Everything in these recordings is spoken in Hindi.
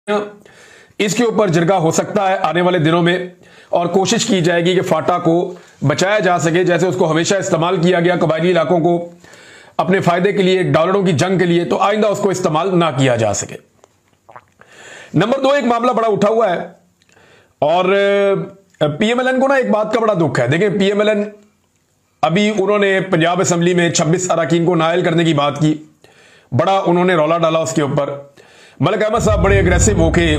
इसके ऊपर जिरगा हो सकता है आने वाले दिनों में और कोशिश की जाएगी कि फाटा को बचाया जा सके, जैसे उसको हमेशा इस्तेमाल किया गया कबायली इलाकों को अपने फायदे के लिए, डॉलरों की जंग के लिए, तो आइंदा उसको इस्तेमाल ना किया जा सके। नंबर 2, एक मामला बड़ा उठा हुआ है और पीएमएलएन को ना एक बात का बड़ा दुख है। देखिए, पीएमएलएन अभी उन्होंने पंजाब असेंबली में 26 अरकान को नाअहल करने की बात की, बड़ा उन्होंने रौला डाला उसके ऊपर। मलिक अहमद साहब बड़े एग्रेसिव होके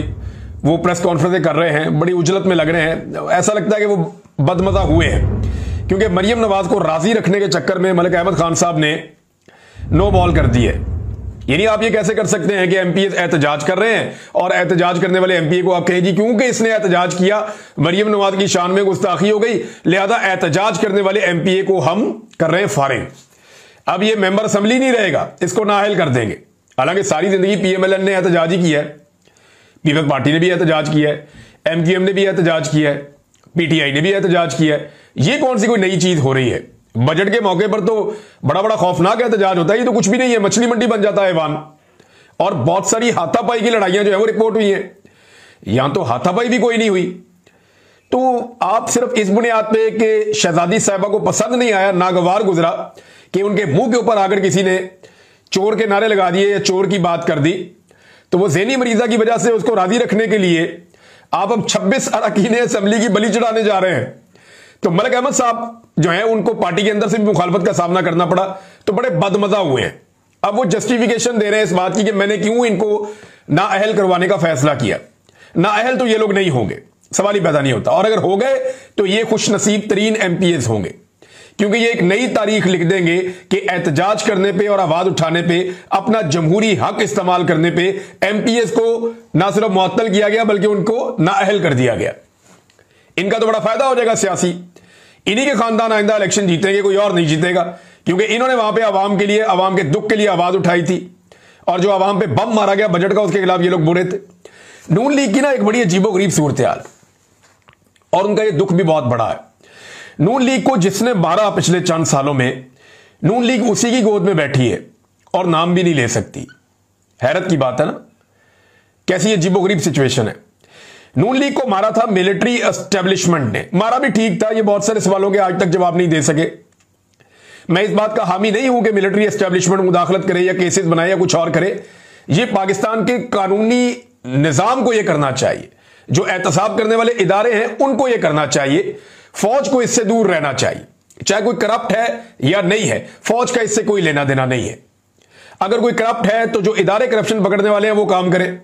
वो प्रेस कॉन्फ्रेंसें कर रहे हैं, बड़ी उजलत में लग रहे हैं। ऐसा लगता है कि वो बदमजा हुए हैं, क्योंकि मरियम नवाज को राजी रखने के चक्कर में मलिक अहमद खान साहब ने नो बॉल कर दी है। यानी आप ये कैसे कर सकते हैं कि एमपीए एहतजाज कर रहे हैं और एहतजाज करने वाले एमपीए को आप कहें जी क्योंकि इसने एहतजाज किया, मरियम नवाज की शान में गुस्ताखी हो गई, लिहाजा एहतजाज करने वाले एमपीए को हम कर रहे हैं फारिग। अब ये मेंबर असेंबली नहीं रहेगा, इसको नाअहल कर देंगे। हालांकि सारी जिंदगी पीएमएलएन ने एहतजाज ही किया है, पीपल्स पार्टी ने भी एहतजाज किया है, एमक्यूएम ने भी एहतजाज किया है, पीटीआई ने भी एहतजाज किया है। ये कौन सी कोई नई चीज हो रही है? बजट के मौके पर तो बड़ा बड़ा खौफनाक एहतजाज होता है, ये तो कुछ भी नहीं है, मछली मंडी बन जाता है ऐवान। और बहुत सारी हाथापाई की लड़ाइयां जो है वो रिपोर्ट हुई हैं, यहां तो हाथापाई भी कोई नहीं हुई। तो आप सिर्फ इस बुनियाद पे कि शहजादी साहिबा को पसंद नहीं आया, नागवार गुजरा कि उनके मुंह के ऊपर आकर किसी ने चोर के नारे लगा दिए या चोर की बात कर दी, तो वो ज़हनी मरीजा की वजह से उसको राजी रखने के लिए आप अब 26 अरकान असेंबली की बलि चढ़ाने जा रहे हैं। तो मलिक अहमद साहब जो है उनको पार्टी के अंदर से भी मुखालफत का सामना करना पड़ा, तो बड़े बदमजा हुए हैं। अब वो जस्टिफिकेशन दे रहे हैं इस बात की कि मैंने क्यों इनको नाअहल करवाने का फैसला किया। नाअहल तो ये लोग नहीं होंगे, सवाल ही पैदा नहीं होता, और अगर हो गए तो ये खुशनसीब तरीन एमपीएस होंगे, क्योंकि ये एक नई तारीख लिख देंगे कि एहतजाज करने पे और आवाज उठाने पे, अपना जमहूरी हक इस्तेमाल करने पे एमपीएस को ना सिर्फ मुअत्तल किया गया बल्कि उनको नाअहल कर दिया गया। इनका तो बड़ा फायदा हो जाएगा सियासी, इन्हीं के खानदान आइंदा इलेक्शन जीतेंगे, कोई और नहीं जीतेगा, क्योंकि इन्होंने वहां पे आवाम के लिए, आवाम के दुख के लिए आवाज उठाई थी, और जो आवाम पे बम मारा गया बजट का, उसके खिलाफ ये लोग बुरे थे। नून लीग की ना एक बड़ी अजीबोगरीब सूरत हाल, और उनका ये दुख भी बहुत बड़ा है। नून लीग को जिसने मारा पिछले चंद सालों में, नून लीग उसी की गोद में बैठी है और नाम भी नहीं ले सकती। हैरत की बात है ना, कैसी अजीबोगरीब सिचुएशन है। नून लीग को मारा था मिलिट्री एस्टेब्लिशमेंट ने, मारा भी ठीक था, ये बहुत सारे सवालों के आज तक जवाब नहीं दे सके। मैं इस बात का हामी नहीं हूं कि मिलिट्री एस्टेब्लिशमेंट मुदाखलत करे या केसेस बनाए या कुछ और करे, ये पाकिस्तान के कानूनी निजाम को यह करना चाहिए, जो एहतसाब करने वाले इदारे हैं उनको यह करना चाहिए। फौज को इससे दूर रहना चाहिए, चाहे कोई करप्ट है या नहीं है, फौज का इससे कोई लेना देना नहीं है। अगर कोई करप्ट है तो जो इदारे करप्शन पकड़ने वाले हैं वो काम करें,